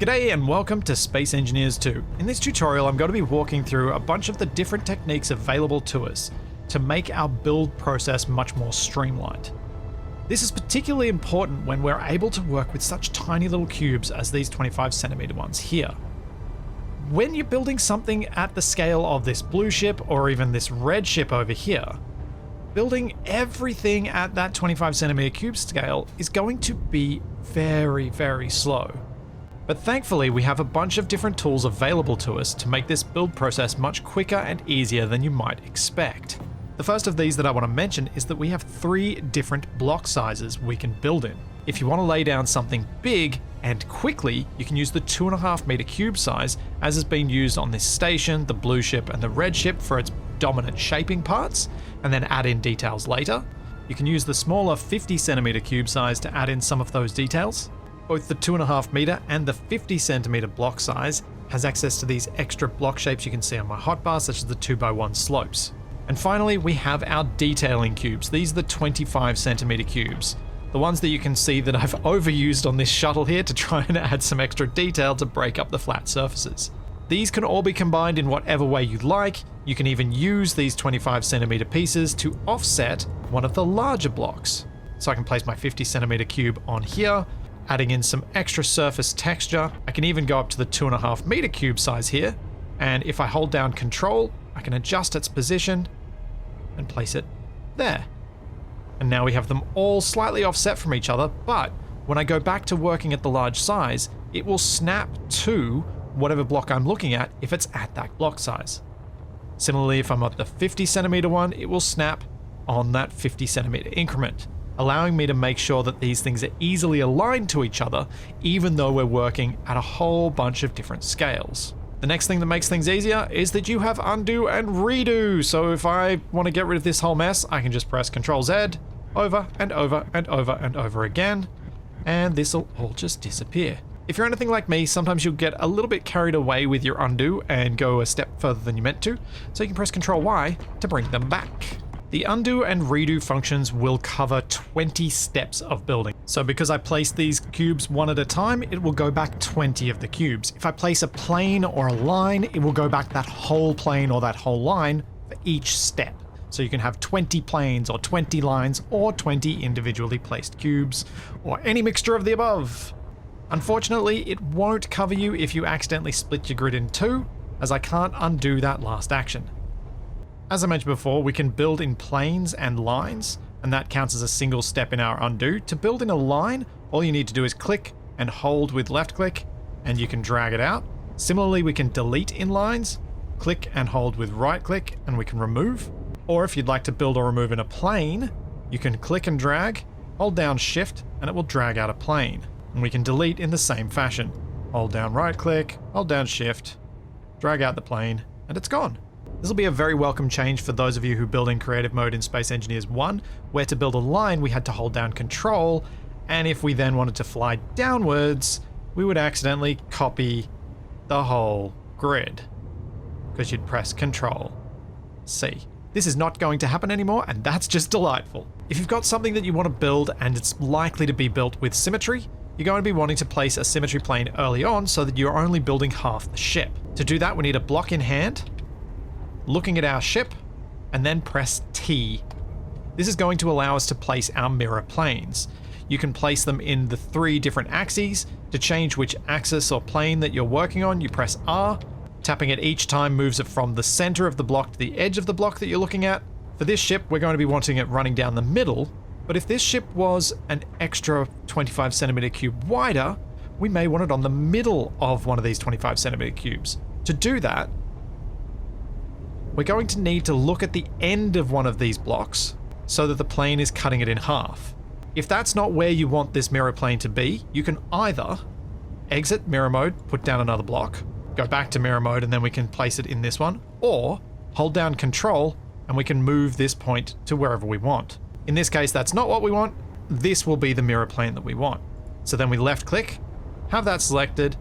G'day and welcome to Space Engineers 2. In this tutorial I'm going to be walking through a bunch of the different techniques available to us to make our build process much more streamlined. This is particularly important when we're able to work with such tiny little cubes as these 25cm ones here. When you're building something at the scale of this blue ship or even this red ship over here, building everything at that 25cm cube scale is going to be very slow. But thankfully we have a bunch of different tools available to us to make this build process much quicker and easier than you might expect. The first of these that I want to mention is that we have 3 different block sizes we can build in. If you want to lay down something big and quickly, you can use the 2.5 meter cube size as has been used on this station, the blue ship and the red ship for its dominant shaping parts, and then add in details later. You can use the smaller 50cm cube size to add in some of those details. Both the 2.5 meter and the 50cm block size has access to these extra block shapes you can see on my hotbar, such as the 2x1 slopes. And finally, we have our detailing cubes. These are the 25cm cubes. The ones that you can see that I've overused on this shuttle here to try and add some extra detail to break up the flat surfaces. These can all be combined in whatever way you like. You can even use these 25cm pieces to offset one of the larger blocks. So I can place my 50cm cube on here, adding in some extra surface texture. I can even go up to the 2.5 meter cube size here, and if I hold down Control, I can adjust its position and place it there. And now we have them all slightly offset from each other, but when I go back to working at the large size, it will snap to whatever block I'm looking at if it's at that block size. Similarly, if I'm at the 50cm one, it will snap on that 50cm increment, allowing me to make sure that these things are easily aligned to each other, even though we're working at a whole bunch of different scales. The next thing that makes things easier is that you have undo and redo. So if I want to get rid of this whole mess, I can just press Ctrl Z over and over and over and over again, and this will all just disappear. If you're anything like me, sometimes you'll get a little bit carried away with your undo and go a step further than you meant to, so you can press Ctrl Y to bring them back. The undo and redo functions will cover 20 steps of building. So because I placed these cubes one at a time, it will go back 20 of the cubes. If I place a plane or a line, it will go back that whole plane or that whole line for each step. So you can have 20 planes or 20 lines or 20 individually placed cubes, or any mixture of the above. Unfortunately, it won't cover you if you accidentally split your grid in 2, as I can't undo that last action. As I mentioned before, we can build in planes and lines, and that counts as a single step in our undo. To build in a line, all you need to do is click and hold with left click, and you can drag it out. Similarly, we can delete in lines, click and hold with right click, and we can remove. Or if you'd like to build or remove in a plane, you can click and drag, hold down shift, and it will drag out a plane. And we can delete in the same fashion. Hold down right click, hold down shift, drag out the plane, and it's gone. This will be a very welcome change for those of you who build in creative mode in Space Engineers 1, where to build a line we had to hold down Control, and if we then wanted to fly downwards, we would accidentally copy the whole grid, because you'd press Control C. This is not going to happen anymore, and that's just delightful. If you've got something that you want to build and it's likely to be built with symmetry, you're going to be wanting to place a symmetry plane early on so that you're only building half the ship. To do that, we need a block in hand, looking at our ship, and then press T. This is going to allow us to place our mirror planes. You can place them in the 3 different axes. To change which axis or plane that you're working on, you press R. Tapping it each time moves it from the center of the block to the edge of the block that you're looking at. For this ship, we're going to be wanting it running down the middle, but if this ship was an extra 25cm cube wider, we may want it on the middle of one of these 25cm cubes. To do that, we're going to need to look at the end of one of these blocks so that the plane is cutting it in half. If that's not where you want this mirror plane to be, you can either exit mirror mode, put down another block, go back to mirror mode, and then we can place it in this one, or hold down Control and we can move this point to wherever we want. In this case, that's not what we want. This will be the mirror plane that we want. So then we left click, have that selected,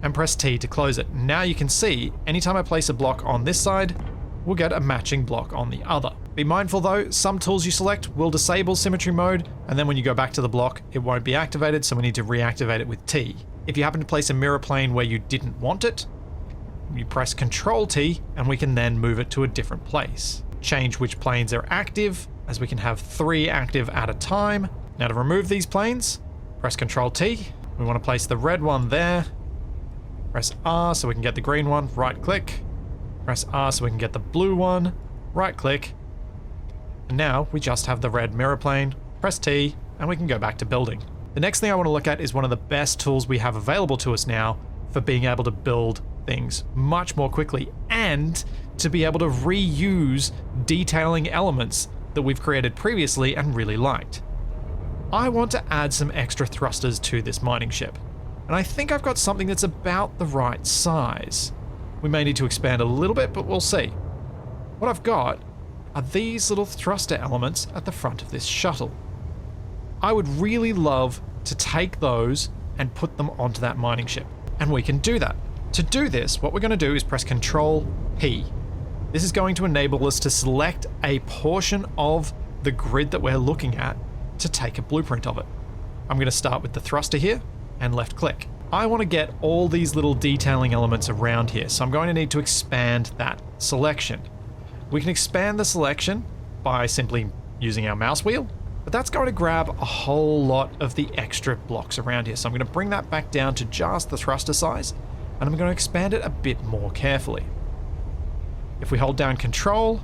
and press T to close it. Now you can see, anytime I place a block on this side, we'll get a matching block on the other. Be mindful though, some tools you select will disable symmetry mode, and then when you go back to the block, it won't be activated, so we need to reactivate it with T. If you happen to place a mirror plane where you didn't want it, you press Control T and we can then move it to a different place. Change which planes are active, as we can have 3 active at a time. Now to remove these planes, press Control T. We want to place the red one there. Press R so we can get the green one, right click. Press R so we can get the blue one, right click. And now we just have the red mirror plane. Press T and we can go back to building. The next thing I want to look at is one of the best tools we have available to us now for being able to build things much more quickly and to be able to reuse detailing elements that we've created previously and really liked. I want to add some extra thrusters to this mining ship, and I think I've got something that's about the right size. We may need to expand a little bit, but we'll see. What I've got are these little thruster elements at the front of this shuttle. I would really love to take those and put them onto that mining ship, and we can do that. To do this, what we're going to do is press Control P. This is going to enable us to select a portion of the grid that we're looking at to take a blueprint of it. I'm going to start with the thruster here and left click. I want to get all these little detailing elements around here, so I'm going to need to expand that selection. We can expand the selection by simply using our mouse wheel, but that's going to grab a whole lot of the extra blocks around here. So I'm going to bring that back down to just the thruster size, and I'm going to expand it a bit more carefully. If we hold down Control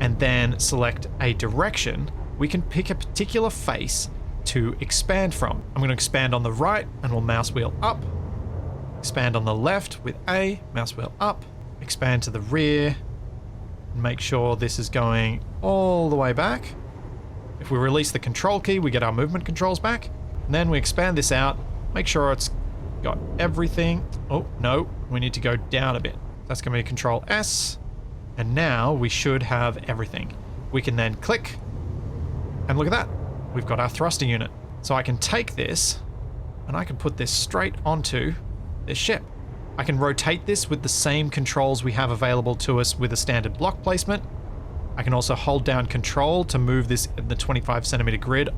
and then select a direction, we can pick a particular face to expand from. I'm going to expand on the right and we'll mouse wheel up. Expand on the left with A, mouse wheel up. Expand to the rear. Make sure this is going all the way back. If we release the Control key, we get our movement controls back. And then we expand this out. Make sure it's got everything. Oh, no, we need to go down a bit. That's going to be Control S. And now we should have everything. We can then click. And look at that. We've got our thruster unit. So I can take this and I can put this straight onto this ship. I can rotate this with the same controls we have available to us with a standard block placement. I can also hold down Control to move this in the 25 centimeter grid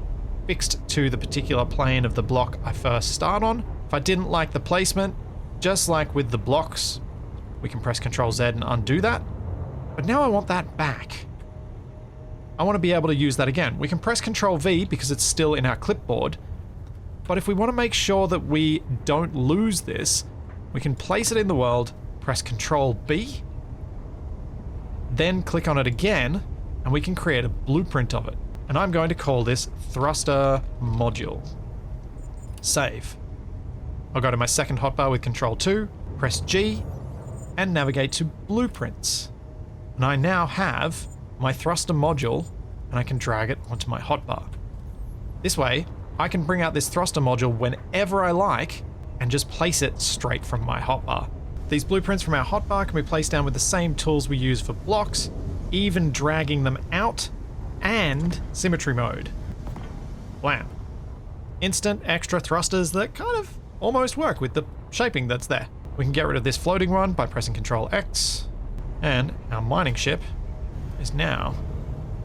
fixed to the particular plane of the block I first start on. If I didn't like the placement, just like with the blocks, we can press Control Z and undo that. But now I want that back. I want to be able to use that again. We can press Control V because it's still in our clipboard. But if we want to make sure that we don't lose this, we can place it in the world, press Control B, then click on it again, and we can create a blueprint of it. And I'm going to call this thruster module. Save. I'll go to my second hotbar with Control 2, press G, and navigate to blueprints. And I now have my thruster module, and I can drag it onto my hotbar. This way, I can bring out this thruster module whenever I like, and just place it straight from my hotbar. These blueprints from our hotbar can be placed down with the same tools we use for blocks, even dragging them out, and symmetry mode. Wham. Instant extra thrusters that kind of almost work with the shaping that's there. We can get rid of this floating one by pressing Control X, and our mining ship is now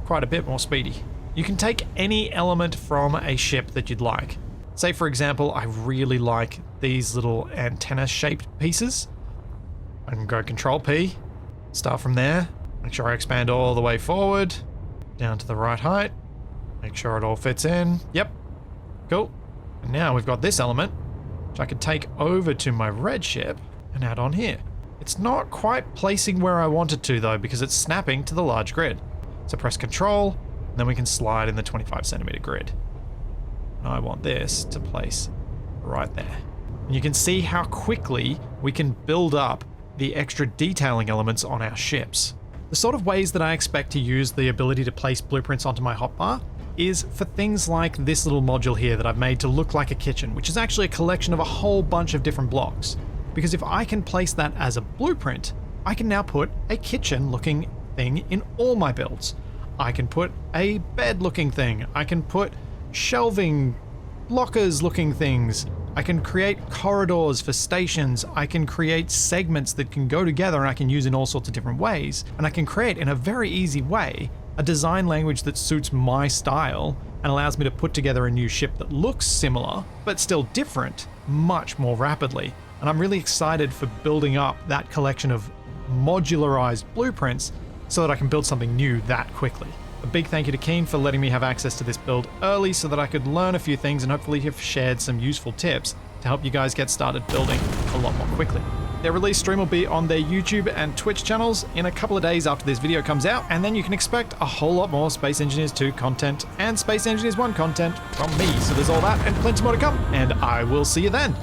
quite a bit more speedy. You can take any element from a ship that you'd like. Say for example, I really like these little antenna shaped pieces. I can go Control P, start from there, make sure I expand all the way forward, down to the right height, make sure it all fits in. Yep, cool. And now we've got this element, which I could take over to my red ship and add on here. It's not quite placing where I want it to though, because it's snapping to the large grid. So press Control, and then we can slide in the 25 centimeter grid. And I want this to place right there. And you can see how quickly we can build up the extra detailing elements on our ships. The sort of ways that I expect to use the ability to place blueprints onto my hotbar is for things like this little module here that I've made to look like a kitchen, which is actually a collection of a whole bunch of different blocks. Because if I can place that as a blueprint, I can now put a kitchen looking thing in all my builds. I can put a bed looking thing. I can put shelving, lockers looking things. I can create corridors for stations. I can create segments that can go together and I can use in all sorts of different ways. And I can create in a very easy way a design language that suits my style and allows me to put together a new ship that looks similar but still different much more rapidly. And I'm really excited for building up that collection of modularized blueprints so that I can build something new that quickly. A big thank you to Keen for letting me have access to this build early so that I could learn a few things and hopefully have shared some useful tips to help you guys get started building a lot more quickly. Their release stream will be on their YouTube and Twitch channels in a couple of days after this video comes out, and then you can expect a whole lot more Space Engineers 2 content and Space Engineers 1 content from me. So there's all that and plenty more to come, and I will see you then.